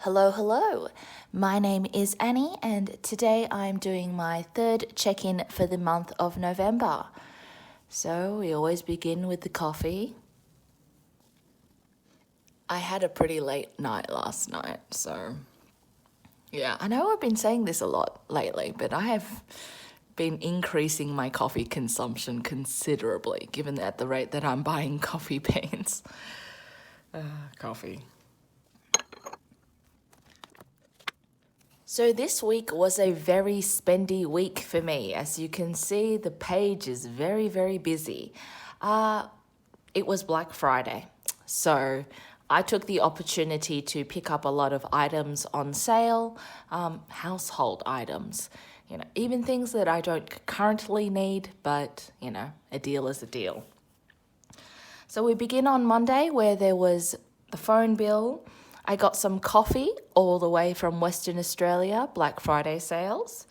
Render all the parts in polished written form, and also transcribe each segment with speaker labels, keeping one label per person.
Speaker 1: Hello, hello. My name is Annie, and today I'm doing my third check-in for the month of November. So we always begin with the coffee. I had a pretty late night last night, so yeah, I know I've been saying this a lot lately, but I have been increasing my coffee consumption considerably, given at the rate that I'm buying coffee beans. Coffee. So this week was a very spendy week for me. As you can see, the page is very, very busy. It was Black Friday, so I took the opportunity to pick up a lot of items on sale, household items, even things that I don't currently need, but, a deal is a deal. So we begin on Monday where there was the phone bill. I got some coffee all the way from Western Australia, Black Friday sales.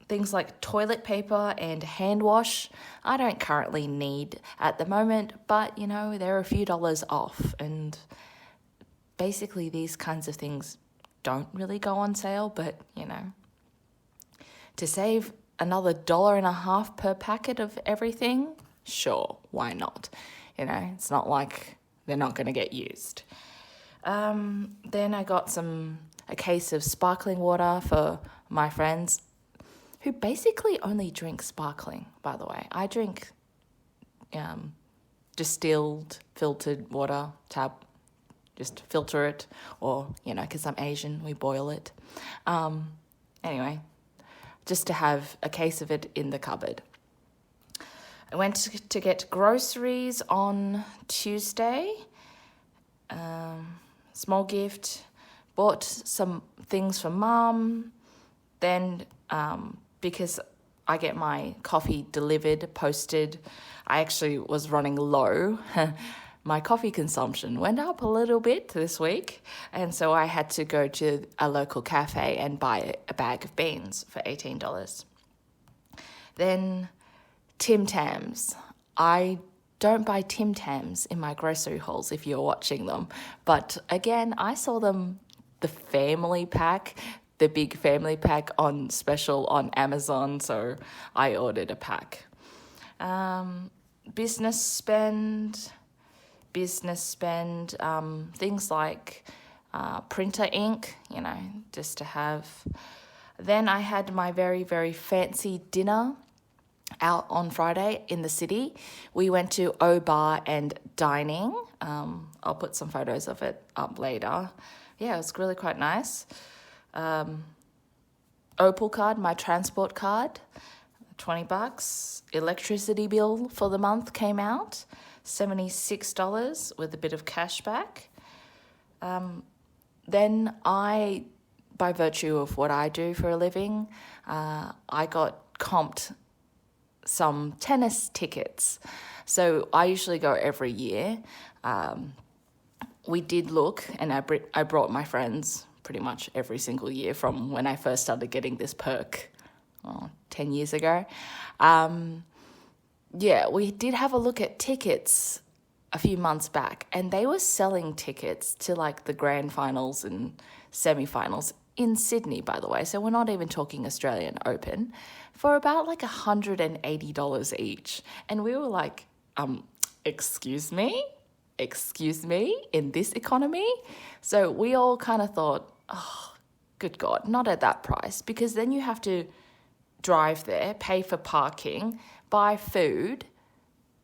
Speaker 1: Things like toilet paper and hand wash, I don't currently need at the moment, but, they're a few dollars off. And basically these kinds of things don't really go on sale, but, to save another $1.50 per packet of everything, sure, why not? It's not like they're not going to get used. Then I got a case of sparkling water for my friends who basically only drink sparkling, by the way. I drink distilled, filtered water, tap, just filter it, or, because I'm Asian, we boil it. Anyway, just to have a case of it in the cupboard. I went to get groceries on Tuesday. Small gift, bought some things for Mum. Then, because I get my coffee delivered, posted, I actually was running low. My coffee consumption went up a little bit this week, and so I had to go to a local cafe and buy a bag of beans for $18. Then Tim Tams. I don't buy Tim Tams in my grocery hauls if you're watching them. But again, I saw them, the family pack, the big family pack on special on Amazon, so I ordered a pack. Business spend, things like printer ink, just to have. Then I had my very, very fancy dinner out on Friday in the city. We went to O Bar and Dining. I'll put some photos of it up later. Yeah, it was really quite nice. Opal card, my transport card, $20. Electricity bill for the month came out, $76 with a bit of cash back. Then I, by virtue of what I do for a living, I got comped some tennis tickets. So I usually go every year. We did look, and I brought my friends pretty much every single year from when I first started getting this perk 10 years ago. We did have a look at tickets a few months back, and they were selling tickets to like the grand finals and semi-finals in Sydney, by the way, so we're not even talking Australian Open, for about like $180 each. And we were like, excuse me, in this economy? So we all kind of thought, oh, good God, not at that price, because then you have to drive there, pay for parking, buy food,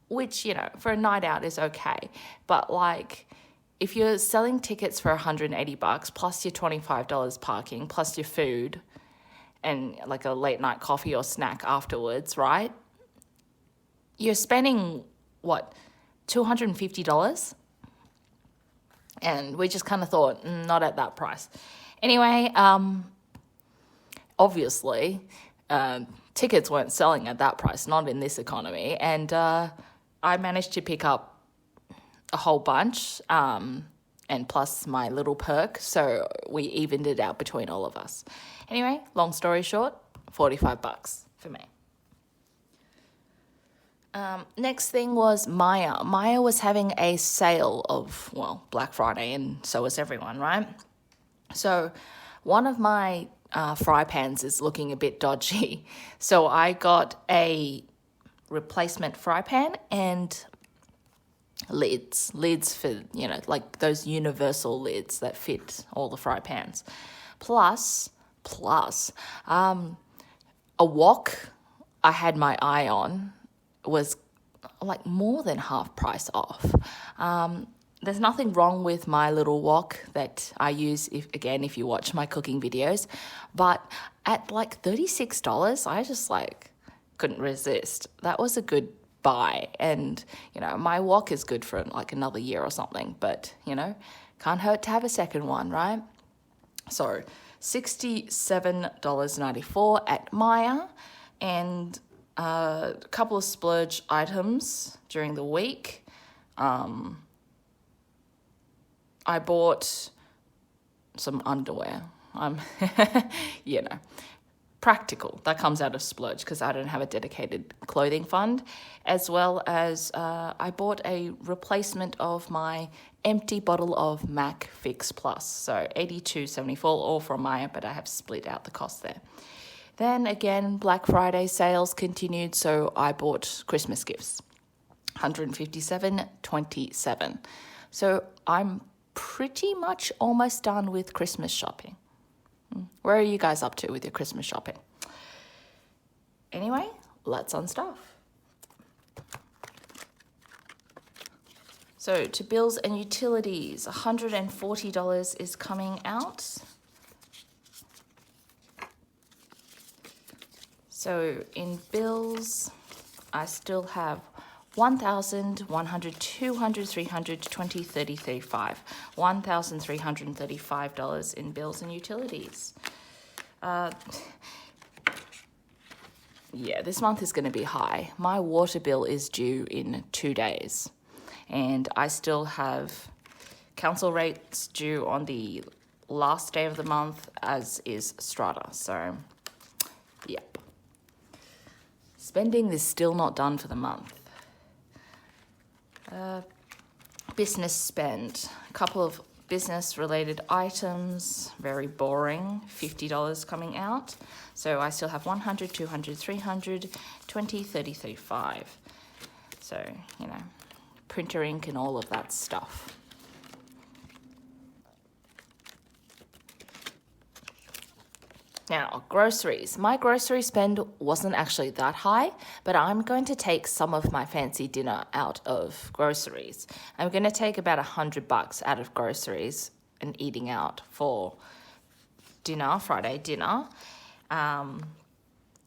Speaker 1: which, for a night out is okay. But like, if you're selling tickets for $180 plus your $25 parking plus your food and like a late night coffee or snack afterwards, right? You're spending, $250? And we just kind of thought, not at that price. Anyway, obviously, tickets weren't selling at that price, not in this economy. And I managed to pick up a whole bunch, and plus my little perk, so we evened it out between all of us. Anyway, long story short, $45 for me. Next thing was Maya. Maya was having a sale of, Black Friday, and so was everyone, right? So one of my fry pans is looking a bit dodgy. So I got a replacement fry pan and lids for, like those universal lids that fit all the fry pans. Plus, a wok I had my eye on was like more than half price off. There's nothing wrong with my little wok that I use, if you watch my cooking videos, but at like $36, I just couldn't resist. That was a good buy, and my wok is good for like another year or something, but can't hurt to have a second one, right? So $67.94 at Maya, and a couple of splurge items during the week. I bought some underwear. Practical. That comes out of splurge because I don't have a dedicated clothing fund, as well as I bought a replacement of my empty bottle of Mac Fix Plus. So $82.74, all from Maya, but I have split out the cost there. Then again, Black Friday sales continued, so I bought Christmas gifts, $157.27. So I'm pretty much almost done with Christmas shopping. Where are you guys up to with your Christmas shopping? Anyway, let's unstuff. So to bills and utilities, $140 is coming out. So in bills, I still have 1,000, 100, 200, 300, 20, 30, 35. $1,335 in bills and utilities. Yeah, this month is going to be high. My water bill is due in 2 days, and I still have council rates due on the last day of the month, as is strata. So, yep. Spending is still not done for the month. Business spend, a couple of business-related items, very boring, $50 coming out. So I still have 100, 200, 300, 20, 30, 35. So, printer ink and all of that stuff. Now, groceries. My grocery spend wasn't actually that high, but I'm going to take some of my fancy dinner out of groceries. I'm going to take about $100 out of groceries and eating out for dinner, Friday dinner.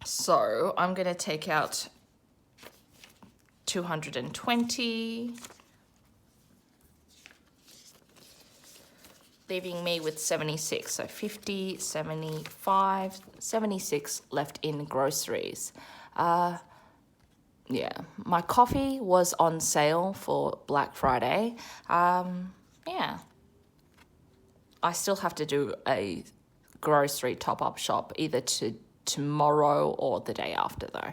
Speaker 1: So I'm going to take out 220, leaving me with 76. So 50, 75, 76 left in groceries. Yeah, my coffee was on sale for Black Friday. Yeah. I still have to do a grocery top-up shop either tomorrow or the day after, though.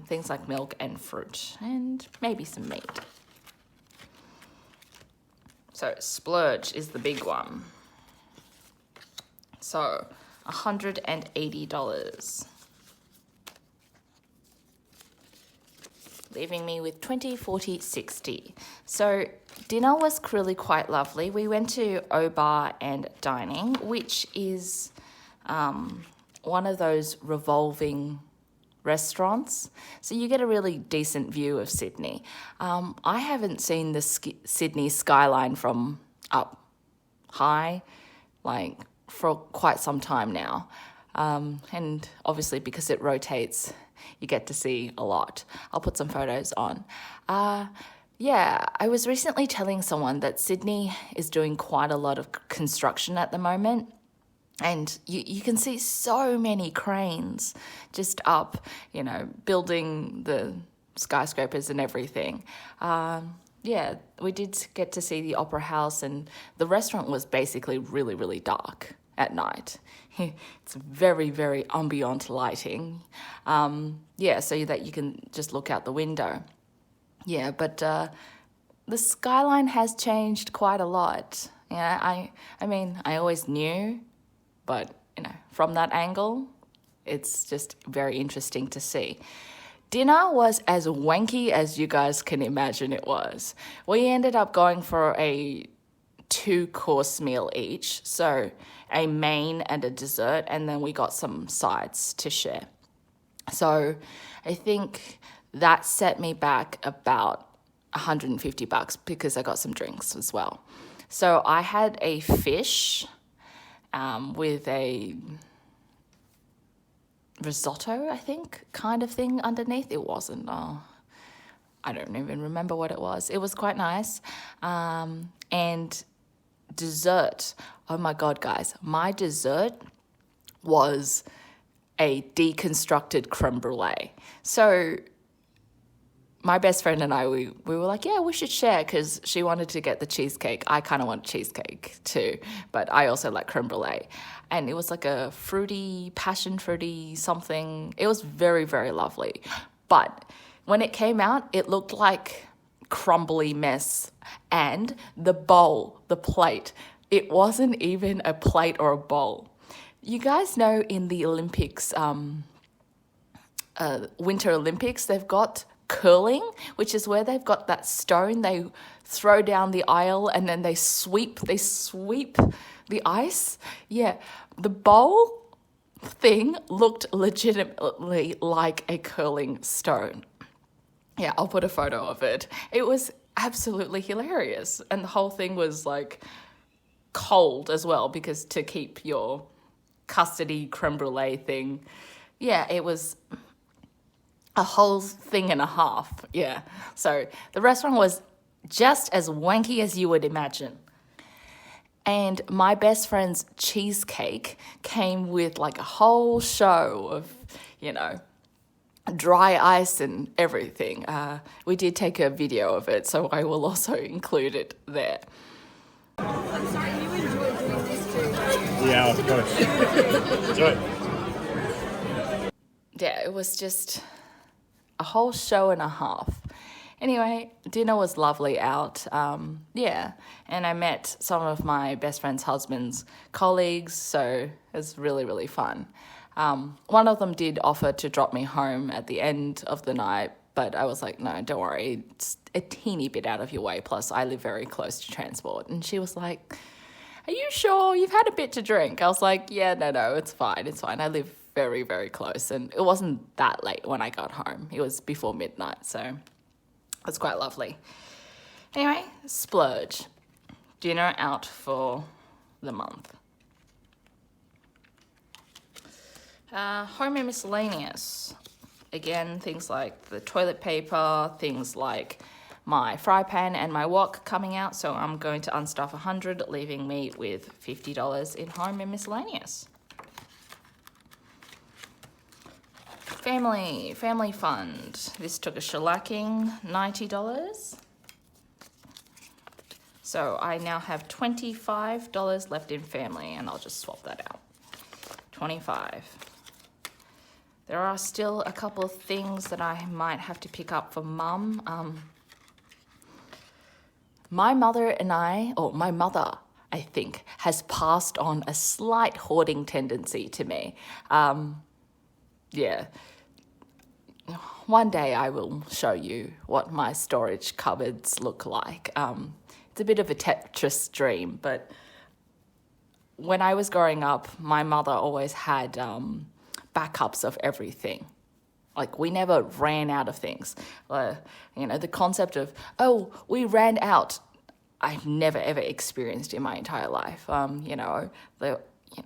Speaker 1: Things like milk and fruit and maybe some meat. So splurge is the big one. So $180. Leaving me with 20, 40, 60. So dinner was really quite lovely. We went to O-Bar and Dining, which is one of those revolving restaurants. So you get a really decent view of Sydney. I haven't seen the Sydney skyline from up high, for quite some time now. And obviously because it rotates, you get to see a lot. I'll put some photos on. Yeah, I was recently telling someone that Sydney is doing quite a lot of construction at the moment. And you can see so many cranes just up, building the skyscrapers and everything. Yeah, we did get to see the Opera House, and the restaurant was basically really, really dark at night. It's very, very ambient lighting. Yeah, so that you can just look out the window. Yeah, but the skyline has changed quite a lot. Yeah, I mean, I always knew, but, from that angle, it's just very interesting to see. Dinner was as wanky as you guys can imagine it was. We ended up going for a 2-course meal each, so a main and a dessert, and then we got some sides to share. So I think that set me back about $150 because I got some drinks as well. So I had a fish with a risotto, I think, kind of thing underneath. It wasn't, I don't even remember what it was. It was quite nice. And dessert, oh my God, guys, my dessert was a deconstructed creme brulee. So my best friend and I, we were like, yeah, we should share, because she wanted to get the cheesecake. I kind of want cheesecake too, but I also like creme brulee. And it was like a fruity, passion fruity something. It was very, very lovely. But when it came out, it looked like crumbly mess. And the bowl, the plate, it wasn't even a plate or a bowl. You guys know in the Olympics, Winter Olympics, they've got curling, which is where they've got that stone they throw down the aisle and then they sweep the ice. Yeah, the bowl thing looked legitimately like a curling stone. Yeah, I'll put a photo of it. It was absolutely hilarious, and the whole thing was like cold as well, because to keep your custody creme brulee thing, yeah, it was a whole thing and a half, yeah. So the restaurant was just as wanky as you would imagine. And my best friend's cheesecake came with like a whole show of, dry ice and everything. We did take a video of it, so I will also include it there.
Speaker 2: I'm sorry, you enjoy doing this too.
Speaker 3: Yeah, of course. Enjoy.
Speaker 1: Yeah, it was just a whole show and a half. Anyway, dinner was lovely out. Yeah, and I met some of my best friend's husband's colleagues, so it was really, really fun. One of them did offer to drop me home at the end of the night, but I was like, no, don't worry, it's a teeny bit out of your way, plus I live very close to transport. And she was like, are you sure you've had a bit to drink? I was like, yeah, no, it's fine. I live very, very close, and it wasn't that late when I got home. It was before midnight, so it was quite lovely. Anyway, splurge. Dinner out for the month. Home and miscellaneous. Again, things like the toilet paper, things like my fry pan and my wok coming out, so I'm going to unstuff 100, leaving me with $50 in home and miscellaneous. Family fund. This took a shellacking, $90. So I now have $25 left in family, and I'll just swap that out. 25. There are still a couple of things that I might have to pick up for Mum. My mother, I think, has passed on a slight hoarding tendency to me. Yeah. One day I will show you what my storage cupboards look like. It's a bit of a Tetris dream, but when I was growing up, my mother always had backups of everything. Like, we never ran out of things. The concept of, we ran out, I've never, ever experienced in my entire life. You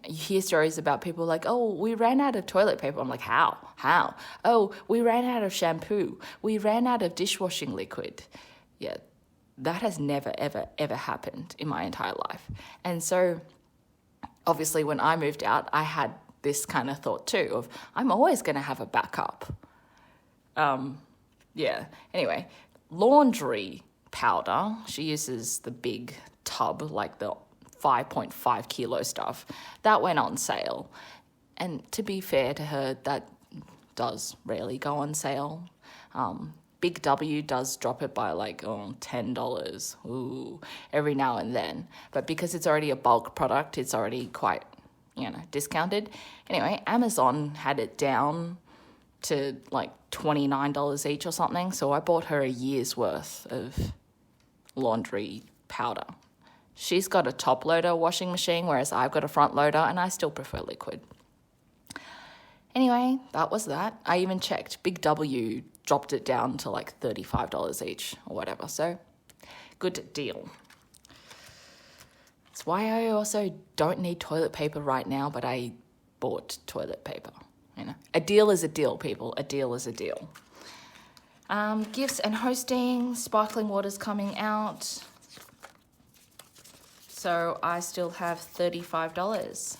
Speaker 1: hear stories about people like, we ran out of toilet paper. I'm like, how? Oh, we ran out of shampoo. We ran out of dishwashing liquid. Yeah, that has never, ever, ever happened in my entire life. And so, obviously, when I moved out, I had this kind of thought too of, I'm always going to have a backup. Yeah, anyway, laundry powder. She uses the big tub, like the 5.5 kilo stuff. That went on sale. And to be fair to her, that does rarely go on sale. Big W does drop it by like $10, ooh, every now and then. But because it's already a bulk product, it's already quite, discounted. Anyway, Amazon had it down to like $29 each or something. So I bought her a year's worth of laundry powder. She's got a top loader washing machine, whereas I've got a front loader, and I still prefer liquid. Anyway, that was that. I even checked. Big W dropped it down to like $35 each or whatever. So, good deal. That's why I also don't need toilet paper right now, but I bought toilet paper. A deal is a deal, people. A deal is a deal. Gifts and hosting. Sparkling water's coming out. So I still have $35.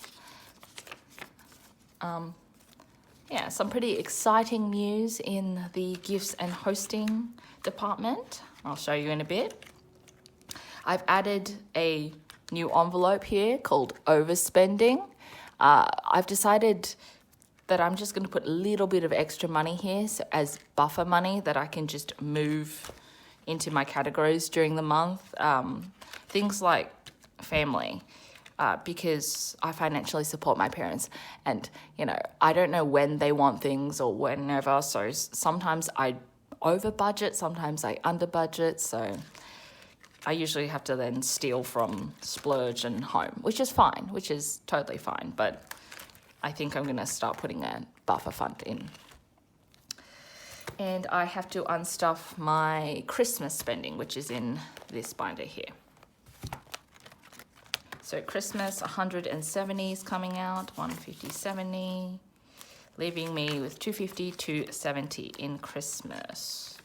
Speaker 1: Some pretty exciting news in the gifts and hosting department. I'll show you in a bit. I've added a new envelope here called overspending. I've decided that I'm just going to put a little bit of extra money here as buffer money that I can just move into my categories during the month. Things like family, because I financially support my parents, and I don't know when they want things or whenever, so sometimes I over budget, sometimes I under budget, so I usually have to then steal from splurge and home, which is fine, which is totally fine, but I think I'm going to start putting a buffer fund in. And I have to unstuff my Christmas spending, which is in this binder here. So Christmas 170 is coming out, 150.70, leaving me with 250 to 70 in Christmas.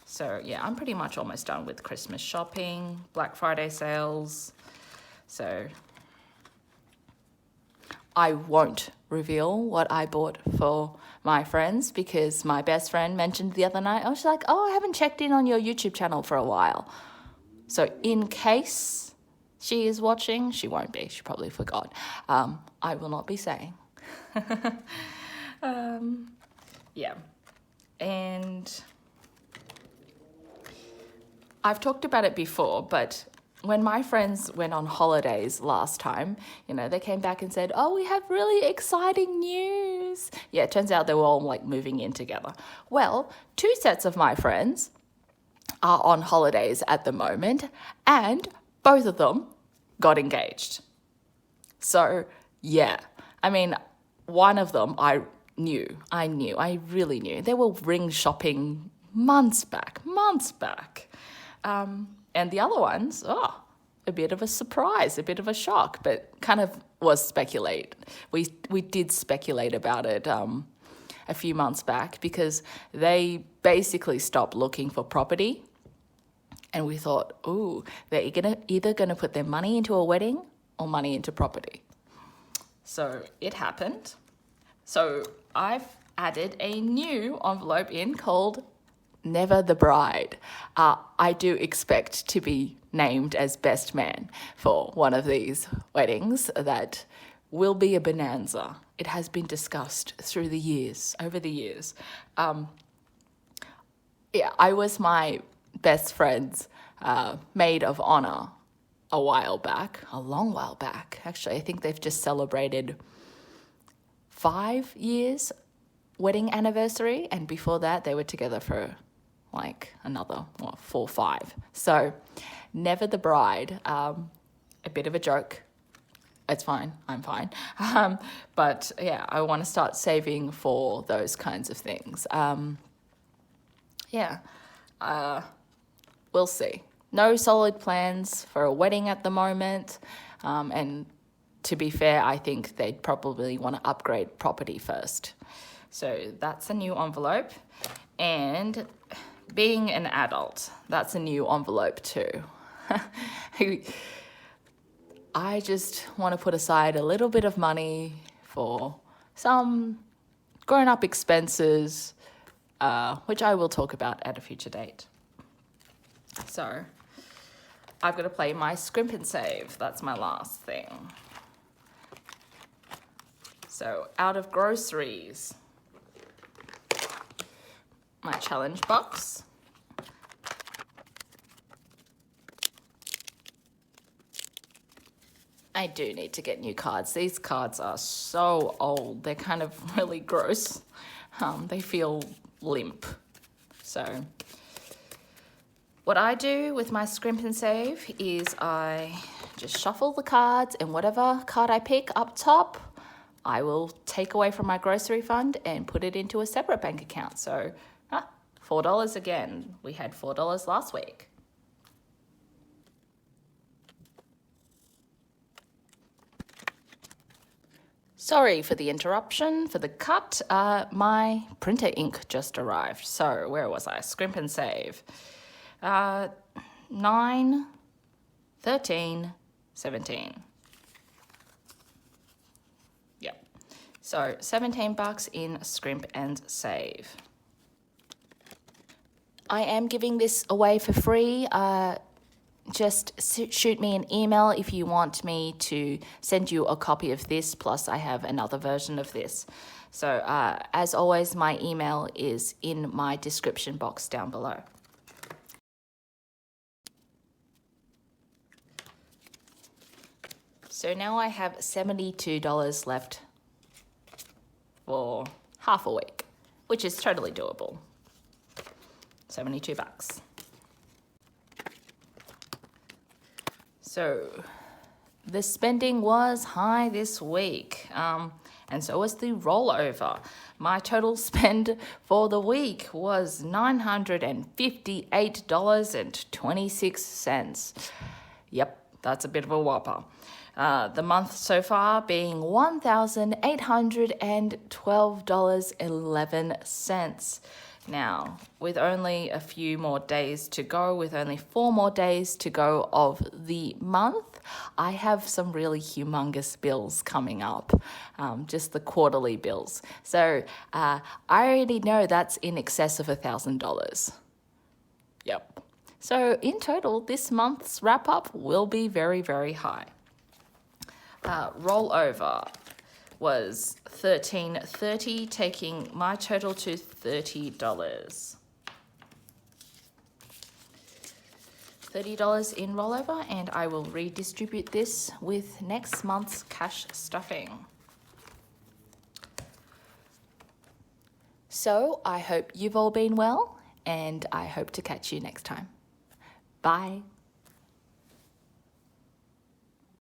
Speaker 1: So yeah, I'm pretty much almost done with Christmas shopping, Black Friday sales. So I won't reveal what I bought for my friends because my best friend mentioned the other night, she's like, I haven't checked in on your YouTube channel for a while. So in case she is watching, she won't be, she probably forgot. I will not be saying. And I've talked about it before, but when my friends went on holidays last time, they came back and said, we have really exciting news. Yeah, it turns out they were all like moving in together. Well, 2 sets of my friends are on holidays at the moment, and both of them got engaged. So, yeah. I mean, one of them I really knew. They were ring shopping months back. And the other ones, a bit of a surprise, a bit of a shock, but kind of was speculate. We did speculate about it a few months back because they basically stopped looking for property. And we thought, they're either going to put their money into a wedding or money into property. So it happened. So I've added a new envelope in called Never the Bride. I do expect to be named as best man for one of these weddings that will be a bonanza. It has been discussed over the years. I was my best friend's maid of honor a long while back. Actually, I think they've just celebrated 5 years wedding anniversary, and before that they were together for like another 4 or 5. So Never the Bride, a bit of a joke. It's fine, I'm fine. But yeah, I want to start saving for those kinds of things. We'll see. No solid plans for a wedding at the moment. And to be fair, I think they'd probably want to upgrade property first. So that's a new envelope. And being an adult, that's a new envelope too. I just want to put aside a little bit of money for some grown-up expenses, which I will talk about at a future date. So I've got to play my scrimp and save. That's my last thing. So out of groceries, my challenge box. I do need to get new cards. These cards are so old. They're kind of really gross. They feel limp. So what I do with my scrimp and save is I just shuffle the cards, and whatever card I pick up top, I will take away from my grocery fund and put it into a separate bank account. So $4 again. We had $4 last week. Sorry for the interruption, for the cut. My printer ink just arrived. So where was I? Scrimp and save. 9, 13, 17. Yep. So $17 in scrimp and save. I am giving this away for free. Just shoot me an email if you want me to send you a copy of this, plus I have another version of this. So as always, my email is in my description box down below. So now I have $72 left for half a week, which is totally doable. $72. So the spending was high this week, and so was the rollover. My total spend for the week was $958.26. Yep, that's a bit of a whopper. The month so far being $1,812.11. Now, with only a few more days to go, with only 4 more days to go of the month, I have some really humongous bills coming up, just the quarterly bills. So I already know that's in excess of $1,000. Yep. So in total, this month's wrap up will be very, very high. Rollover was $13.30, taking my total to $30. $30 in rollover, and I will redistribute this with next month's cash stuffing. So I hope you've all been well, and I hope to catch you next time. Bye.